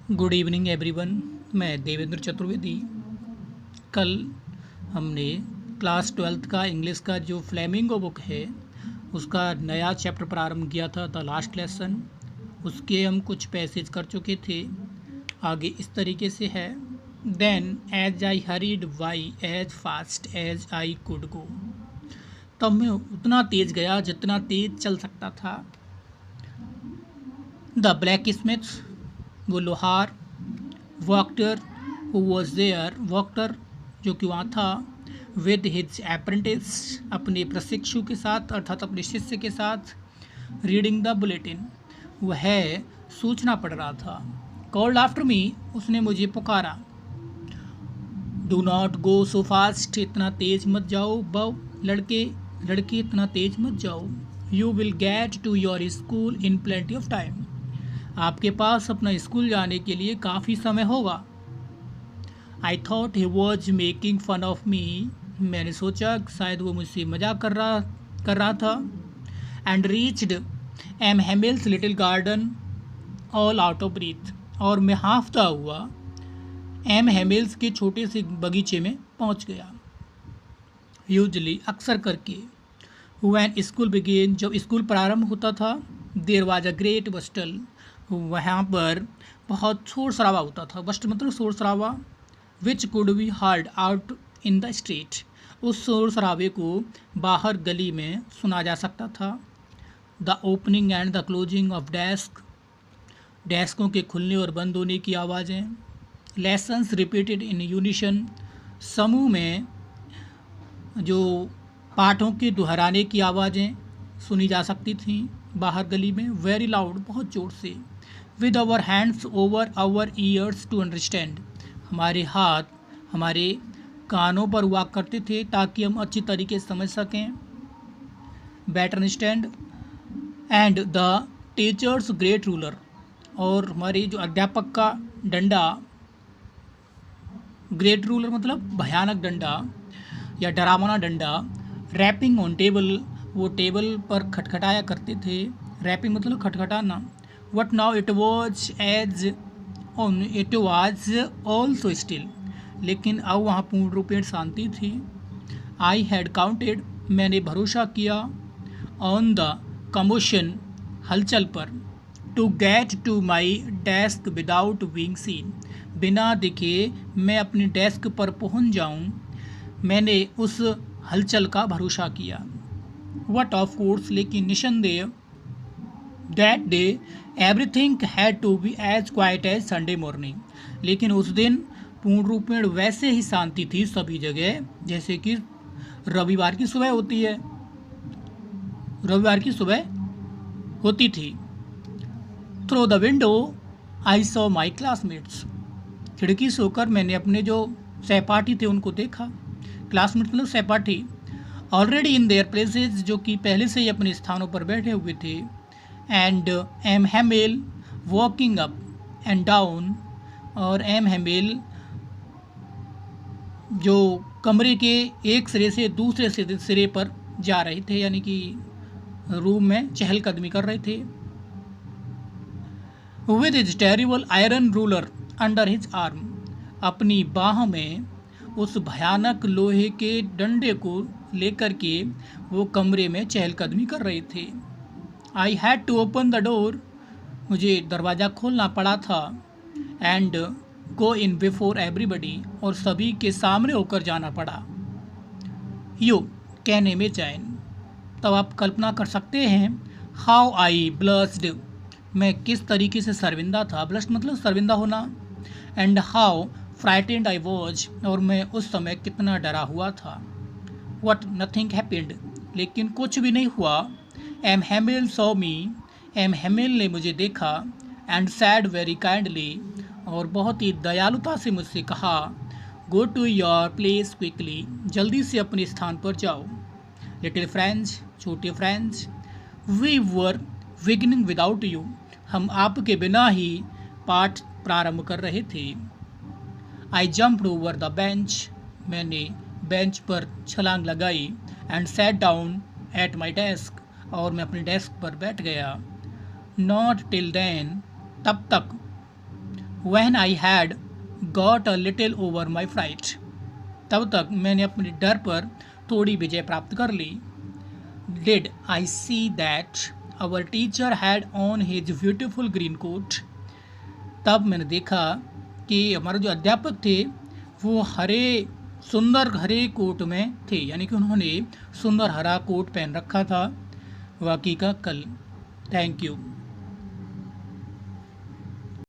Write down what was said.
Good evening everyone. मैं देवेंद्र चतुर्वेदी। कल हमने क्लास 12th का इंग्लिश का जो फ्लेमिंगो बुक है उसका नया चैप्टर प्रारंभ किया था, द लास्ट लेसन। उसके हम कुछ पैसेज कर चुके थे। आगे इस तरीके से है, then as I hurried away as fast as I could go. तब मैं उतना तेज गया जितना तेज चल सकता था। द ब्लैक स्मिथ, वो लोहार, वॉक्टर हु वॉज देयर, वॉक्टर जो कि वहाँ था, विद हिज अप्रेंटिस, अपने प्रशिक्षु के साथ अर्थात अपने शिष्य के साथ, रीडिंग द बुलेटिन, वह सूचना पढ़ रहा था। कॉल्ड आफ्टर मी, उसने मुझे पुकारा। Do not go so fast, इतना तेज मत जाओ बव, लड़के लड़के इतना तेज मत जाओ। You will get to your school in plenty of time, आपके पास अपना स्कूल जाने के लिए काफ़ी समय होगा। I thought he was making fun of me, मैंने सोचा शायद वो मुझसे मजाक कर रहा था। And reached M Hamel's little garden all out of breath, और मैं हाफता हुआ एम हेमिल्स के छोटे से बगीचे में पहुंच गया। यूजली, अक्सर करके, व्हेन स्कूल बिगेन, जब स्कूल प्रारंभ होता था, देयर वाज अ ग्रेट बस्टल, वहाँ पर बहुत शोर शराबा होता था। बस्ट मतलब शोर शराबा। Which could be heard out in the street, उस शोर शराबे को बाहर गली में सुना जा सकता था। The opening and the closing of desk, डेस्कों के खुलने और बंद होने की आवाज़ें। लेसन्स रिपीटेड इन यूनिशन, समूह में जो पाठों के दोहराने की आवाज़ें सुनी जा सकती थीं बाहर गली में। वेरी लाउड, बहुत ज़ोर से। With our hands over our ears to understand, हमारे हाथ हमारे कानों पर हुआ करते थे ताकि हम अच्छी तरीके से समझ सकें। Better understand. And the teachers great ruler, और हमारे जो अध्यापक का डंडा, ग्रेट रूलर मतलब भयानक डंडा या डरावना डंडा। रैपिंग ऑन टेबल, वो टेबल पर खटखटाया करते थे। रैपिंग मतलब खटखटाना। What now it was also still, लेकिन अब वहाँ पूर्ण रूपेण शांति थी। आई हैड काउंटेड, मैंने भरोसा किया, ऑन द कमोशन, हलचल पर, to get to my desk without being seen, बिना दिखे मैं अपनी डेस्क पर पहुंच जाऊं। मैंने उस हलचल का भरोसा किया। वट ऑफ कोर्स, लेकिन निसंदेह, that day everything had to be as quiet as Sunday morning, लेकिन उस दिन पूर्ण रूप में वैसे ही शांति थी सभी जगह जैसे कि रविवार की सुबह होती है, रविवार की सुबह होती थी। Through the window I saw my classmates, खिड़की से होकर मैंने अपने जो सहपाठी थे उनको देखा। क्लासमेट मतलब सहपाठी। ऑलरेडी इन देयर प्लेसेस, जो कि पहले से ही अपने स्थानों पर बैठे हुए थे। And M Hamel walking up and down, और एम हेमेल जो कमरे के एक सिरे से दूसरे सिरे पर जा रहे थे, यानी कि रूम में चहलकदमी कर रहे थे। With his terrible iron ruler under his arm, अपनी बाह में उस भयानक लोहे के डंडे को लेकर के वो कमरे में चहलकदमी कर रहे थे। I had to open the door, मुझे दरवाज़ा खोलना पड़ा था। And go in before everybody, और सभी के सामने होकर जाना पड़ा। यू कैन इमेजिन, तब आप कल्पना कर सकते हैं, हाउ आई ब्लस्ड, मैं किस तरीके से शर्मिंदा था। ब्लस्ट मतलब शर्मिंदा होना। And how frightened I was, और मैं उस समय कितना डरा हुआ था। वट नथिंग हैपेंड, लेकिन कुछ भी नहीं हुआ। M Hamel saw me, M Hamel ने मुझे देखा। एंड सैड वेरी काइंडली, और बहुत ही दयालुता से मुझसे कहा, go to your place quickly, जल्दी से अपने स्थान पर जाओ। लिटिल फ्रेंड्स, छोटे friends, we were beginning without you, हम आपके बिना ही पाठ प्रारंभ कर रहे थे। I jumped over the bench, मैंने बेंच पर छलांग लगाई। And sat down at my desk, और मैं अपने डेस्क पर बैठ गया। नॉट टिल देन, तब तक, when I had got a little over my fright, तब तक मैंने अपने डर पर थोड़ी विजय प्राप्त कर ली। Did I see that our teacher had on his beautiful green coat, तब मैंने देखा कि हमारे जो अध्यापक थे वो सुंदर हरे कोट में थे, यानी कि उन्होंने सुंदर हरा कोट पहन रखा था। वाकई का कल। Thank you.